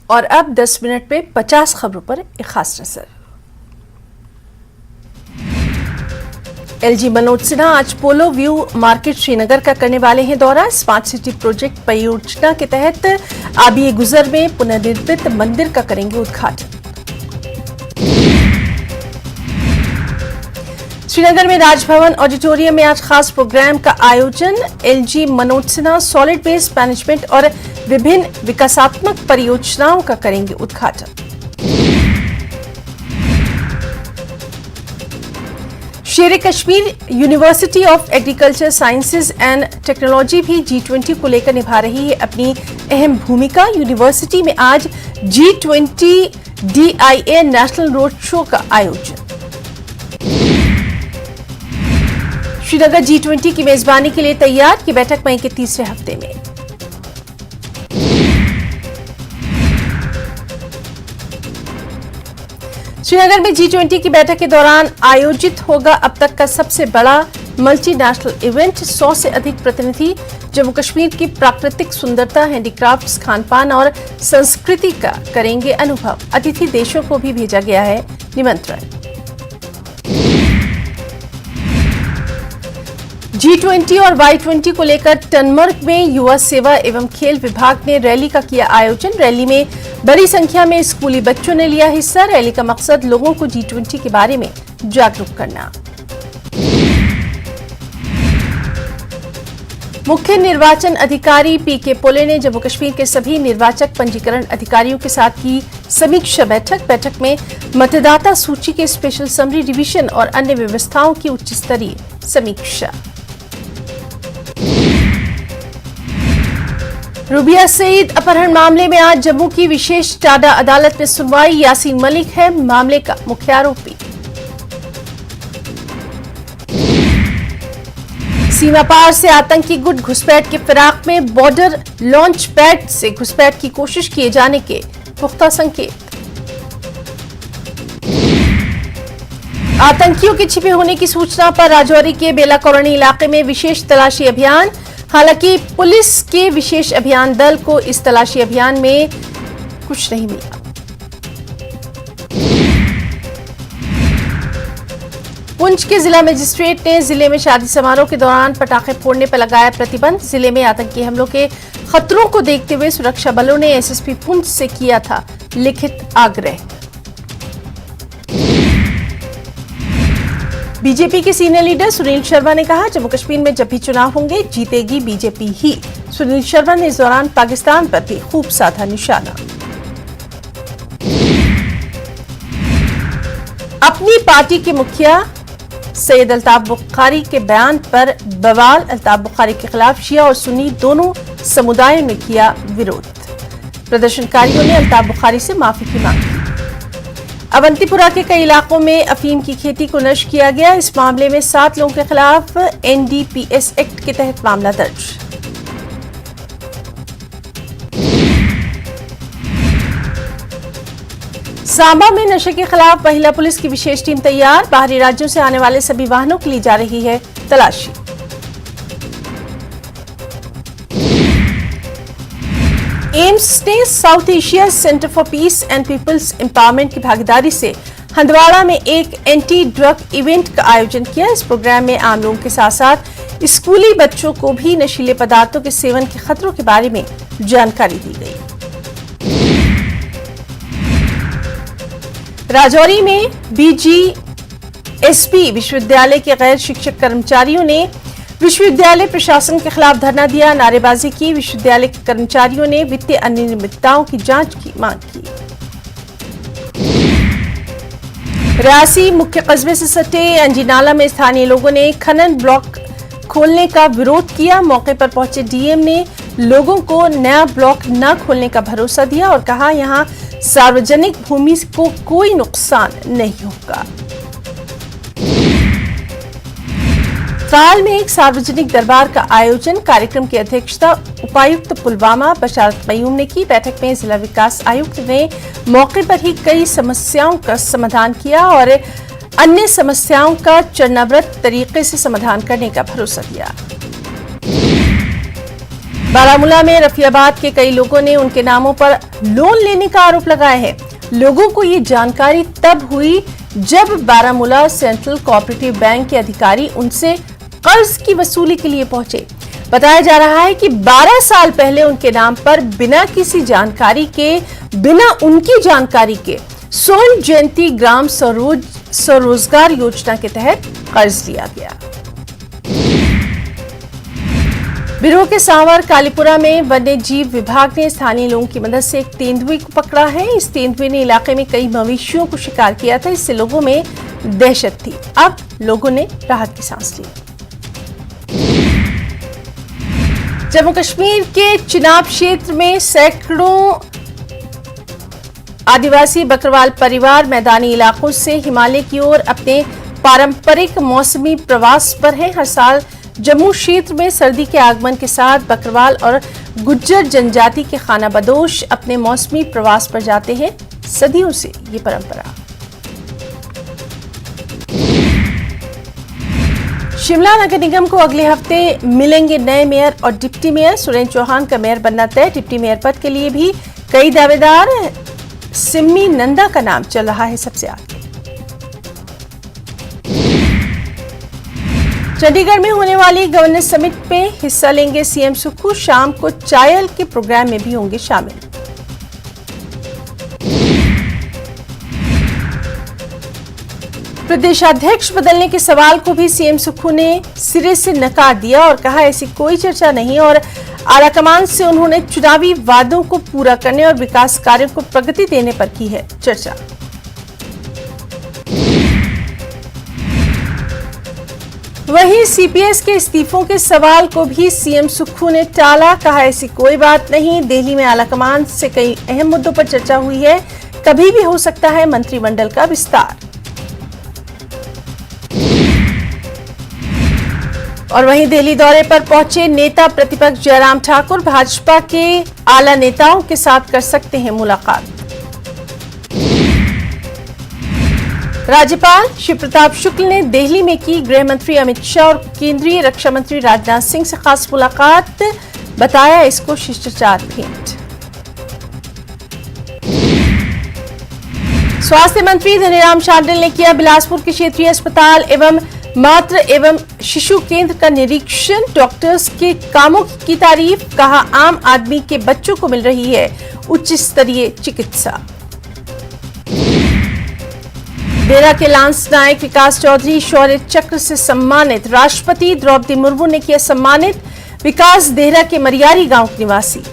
और अब 10 मिनट में 50 खबरों पर एक खास नजर। एलजी मनोज सिन्हा आज पोलो व्यू मार्केट श्रीनगर का करने वाले हैं दौरा। स्मार्ट सिटी प्रोजेक्ट परियोजना के तहत आबिए गुजर में पुनर्निर्मित मंदिर का करेंगे उद्घाटन। श्रीनगर में राजभवन ऑडिटोरियम में आज खास प्रोग्राम का आयोजन। LG Manoj Sinha solid waste management और विभिन्न विकासात्मक परियोजनाओं का करेंगे उद्घाटन। Sher Kashmir University of Agriculture Sciences and Technology भी G20 को लेकर निभा रही है अपनी अहम भूमिका। यूनिवर्सिटी में आज G20 DIA national road show का आयोजन। श्रीनगर G20 की मेजबानी के लिए तैयार की बैठक मई के तीसरे हफ्ते में। श्रीनगर में G20 की बैठक के दौरान आयोजित होगा अब तक का सबसे बड़ा मल्टीनेशनल इवेंट। 100 से अधिक प्रतिनिधि जम्मू कश्मीर की प्राकृतिक सुंदरता, हैंडीक्राफ्ट्स, खानपान और संस्कृति का करेंगे अनुभव। अतिथि देशों को भी भेजा गया है निमंत्रण। G20 और Y20 को लेकर टनमर्ग में युवा सेवा एवं खेल विभाग ने रैली का किया आयोजन। रैली में बड़ी संख्या में स्कूली बच्चों ने लिया हिस्सा। रैली का मकसद लोगों को G20 के बारे में जागरूक करना। मुख्य निर्वाचन अधिकारी PK पोले ने जम्मू कश्मीर के सभी निर्वाचक पंजीकरण अधिकारियों के साथ की समीक्षा बैठक में मतदाता सूची के स्पेशल समरी डिवीजन और अन्य व्यवस्थाओं की उच्च स्तरीय समीक्षा। रूबिया सईद अपहरण मामले में आज जम्मू की विशेष टाडा अदालत में सुनवाई। यासीन मलिक है मामले का मुख्य आरोपी। सीमा पार से आतंकी गुट घुसपैठ के फिराक में बॉर्डर लॉन्च पैड से घुसपैठ की कोशिश किए जाने के पुख्ता संकेत। आतंकियों के छिपे होने की सूचना पर राजौरी के बेला कॉलोनी इलाके में विशेष तलाशी अभियान। हालांकि पुलिस के विशेष अभियान दल को इस तलाशी अभियान में कुछ नहीं मिला। पुंछ के जिला मजिस्ट्रेट ने जिले में शादी समारोह के दौरान पटाखे फोड़ने पर लगाया प्रतिबंध। जिले में आतंकी हमलों के खतरों को देखते हुए सुरक्षा बलों ने SSP पुंछ से किया था लिखित आग्रह। बीजेपी के सीनियर लीडर सुनील शर्मा ने कहा, जम्मू कश्मीर में जब भी चुनाव होंगे जीतेगी बीजेपी ही। सुनील शर्मा ने इस दौरान पाकिस्तान पर भी खूब साधा निशाना। अपनी पार्टी के मुखिया सैयद अल्ताफ बुखारी के बयान पर बवाल। अल्ताफ बुखारी के खिलाफ शिया और सुन्नी दोनों समुदायों ने किया विरोध। प्रदर्शनकारियों ने अल्ताफ बुखारी से माफी की मांग की। अवंतीपुरा के कई इलाकों में अफीम की खेती को नष्ट किया गया। इस मामले में 7 लोगों के खिलाफ NDPS एक्ट के तहत मामला दर्ज। सांबा में नशे के खिलाफ महिला पुलिस की विशेष टीम तैयार। बाहरी राज्यों से आने वाले सभी वाहनों की ली जा रही है तलाशी। एम्स ने South Asia Centre for Peace and People's Empowerment की भागीदारी से हंदवाड़ा में एक एंटी ड्रग इवेंट का आयोजन किया। इस प्रोग्राम में आम लोगों के साथ साथ स्कूली बच्चों को भी नशीले पदार्थों के सेवन के खतरों के बारे में जानकारी दी गई। राजौरी में BGSP विश्वविद्यालय के गैर शिक्षक कर्मचारियों ने विश्वविद्यालय प्रशासन के खिलाफ धरना दिया, नारेबाजी की। विश्वविद्यालय के कर्मचारियों ने वित्तीय अनियमितताओं की जांच की मांग की। रियासी मुख्य कस्बे से सटे अंजीनाला में स्थानीय लोगों ने खनन ब्लॉक खोलने का विरोध किया। मौके पर पहुंचे DM ने लोगों को नया ब्लॉक न खोलने का भरोसा दिया और कहा, यहां सार्वजनिक भूमि को कोई नुकसान नहीं होगा। साल में एक सार्वजनिक दरबार का आयोजन। कार्यक्रम की अध्यक्षता उपायुक्त पुलवामा बशारत मयूम ने की। बैठक में जिला विकास आयुक्त ने मौके पर ही कई समस्याओं का समाधान किया और अन्य समस्याओं का चरणबद्ध तरीके से समाधान करने का भरोसा दिया। बारामूला में रफियाबाद के कई लोगों ने उनके नामों पर लोन लेने का आरोप लगाया है। लोगों को ये जानकारी तब हुई जब बारामूला सेंट्रल कोऑपरेटिव बैंक के अधिकारी उनसे कर्ज की वसूली के लिए पहुंचे। बताया जा रहा है कि 12 साल पहले उनके नाम पर बिना किसी जानकारी के, बिना उनकी जानकारी के स्वर्ण जयंती ग्राम स्वरोजगार योजना के तहत कर्ज लिया गया। बिरोह के सांवर कालीपुरा में वन्य जीव विभाग ने स्थानीय लोगों की मदद से एक तेंदुए को पकड़ा है। इस तेंदुए ने इलाके में कई मवेशियों को शिकार किया था। इससे लोगों में दहशत थी। अब लोगों ने राहत की सांस ली। जम्मू कश्मीर के चिनाब क्षेत्र में सैकड़ों आदिवासी बकरवाल परिवार मैदानी इलाकों से हिमालय की ओर अपने पारंपरिक मौसमी प्रवास पर हैं। हर साल जम्मू क्षेत्र में सर्दी के आगमन के साथ बकरवाल और गुज्जर जनजाति के खाना बदोश अपने मौसमी प्रवास पर जाते हैं। सदियों से ये परंपरा। शिमला नगर निगम को अगले हफ्ते मिलेंगे नए मेयर और डिप्टी मेयर। सुरेंद्र चौहान का मेयर बनना तय। डिप्टी मेयर पद के लिए भी कई दावेदार। सिम्मी नंदा का नाम चल रहा है सबसे आगे। चंडीगढ़ में होने वाली गवर्नर्स समिट में हिस्सा लेंगे सीएम सुक्खू। शाम को चायल के प्रोग्राम में भी होंगे शामिल। प्रदेशाध्यक्ष बदलने के सवाल को भी सीएम सुक्खू ने सिरे से नकार दिया और कहा ऐसी कोई चर्चा नहीं और आलाकमान से उन्होंने चुनावी वादों को पूरा करने और विकास कार्यों को प्रगति देने पर की है चर्चा। वहीं सीपीएस के इस्तीफों के सवाल को भी सीएम सुक्खू ने टाला। कहा ऐसी कोई बात नहीं। दिल्ली में आलाकमान से कई अहम मुद्दों पर चर्चा हुई है। कभी भी हो सकता है मंत्रिमंडल का विस्तार। और वहीं दिल्ली दौरे पर पहुंचे नेता प्रतिपक्ष जयराम ठाकुर भाजपा के आला नेताओं के साथ कर सकते हैं मुलाकात। राज्यपाल शिव प्रताप शुक्ल ने दिल्ली में की गृह मंत्री अमित शाह और केंद्रीय रक्षा मंत्री राजनाथ सिंह से खास मुलाकात। बताया इसको शिष्टाचार भेंट। स्वास्थ्य मंत्री धनीराम शांडिल ने किया बिलासपुर के क्षेत्रीय अस्पताल एवं मातृ एवं शिशु केंद्र का निरीक्षण। डॉक्टर्स के कामों की तारीफ। कहा आम आदमी के बच्चों को मिल रही है उच्च स्तरीय चिकित्सा। देरा के लांस नायक विकास चौधरी शौर्य चक्र से सम्मानित। राष्ट्रपति द्रौपदी मुर्मू ने किया सम्मानित। विकास देहरा के मरियारी गांव के निवासी।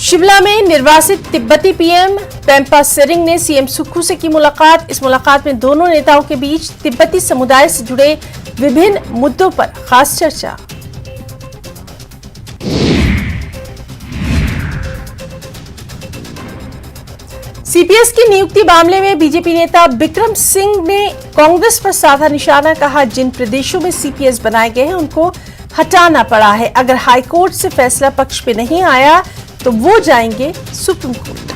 शिमला में निर्वासित तिब्बती पीएम पेम्पा सेरिंग ने सीएम सुक्खू से की मुलाकात। इस मुलाकात में दोनों नेताओं के बीच तिब्बती समुदाय से जुड़े विभिन्न मुद्दों पर खास चर्चा। सीपीएस की नियुक्ति मामले में बीजेपी नेता बिक्रम सिंह ने कांग्रेस पर साधा निशाना। कहा जिन प्रदेशों में सीपीएस बनाए गए हैं उनको हटाना पड़ा है। अगर हाईकोर्ट से फैसला पक्ष पे नहीं आया तो वो जाएंगे सुप्रीम कोर्ट।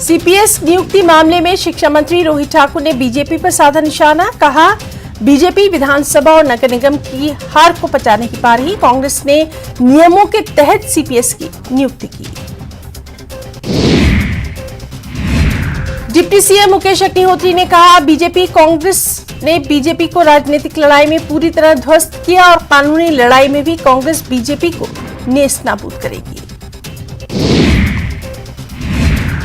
सीपीएस नियुक्ति मामले में शिक्षा मंत्री रोहित ठाकुर ने बीजेपी पर साधा निशाना। कहा बीजेपी विधानसभा और नगर निगम की हार को पचा नहीं पा रही। कांग्रेस ने नियमों के तहत सीपीएस की नियुक्ति की। डिप्टी सीएम मुकेश अग्निहोत्री ने कहा कांग्रेस ने बीजेपी को राजनीतिक लड़ाई में पूरी तरह ध्वस्त किया और कानूनी लड़ाई में भी कांग्रेस बीजेपी को नेस्तनाबूद करेगी।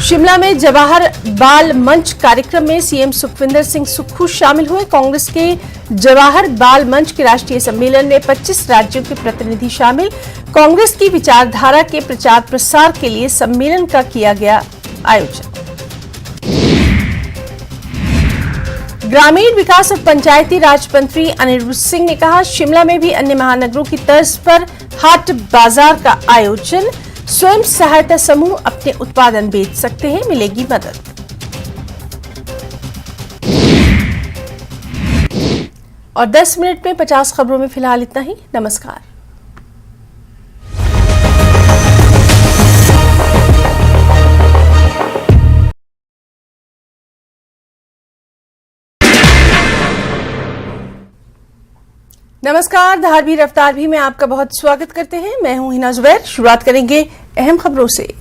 शिमला में जवाहर बाल मंच कार्यक्रम में सीएम सुखविंदर सिंह सुक्खू शामिल हुए। कांग्रेस के जवाहर बाल मंच के राष्ट्रीय सम्मेलन में 25 राज्यों के प्रतिनिधि शामिल। कांग्रेस की विचारधारा के प्रचार प्रसार के लिए सम्मेलन का किया गया आयोजन। ग्रामीण विकास और पंचायती राज मंत्री अनिरुद्ध सिंह ने कहा शिमला में भी अन्य महानगरों की तर्ज पर हाट बाजार का आयोजन। स्वयं सहायता समूह अपने उत्पादन बेच सकते हैं, मिलेगी मदद। और 10 मिनट में 50 खबरों में फिलहाल इतना ही। नमस्कार। नमस्कार, धार भी रफ्तार भी में आपका बहुत स्वागत करते हैं। मैं हूं हिना जुबैर। शुरुआत करेंगे अहम खबरों से।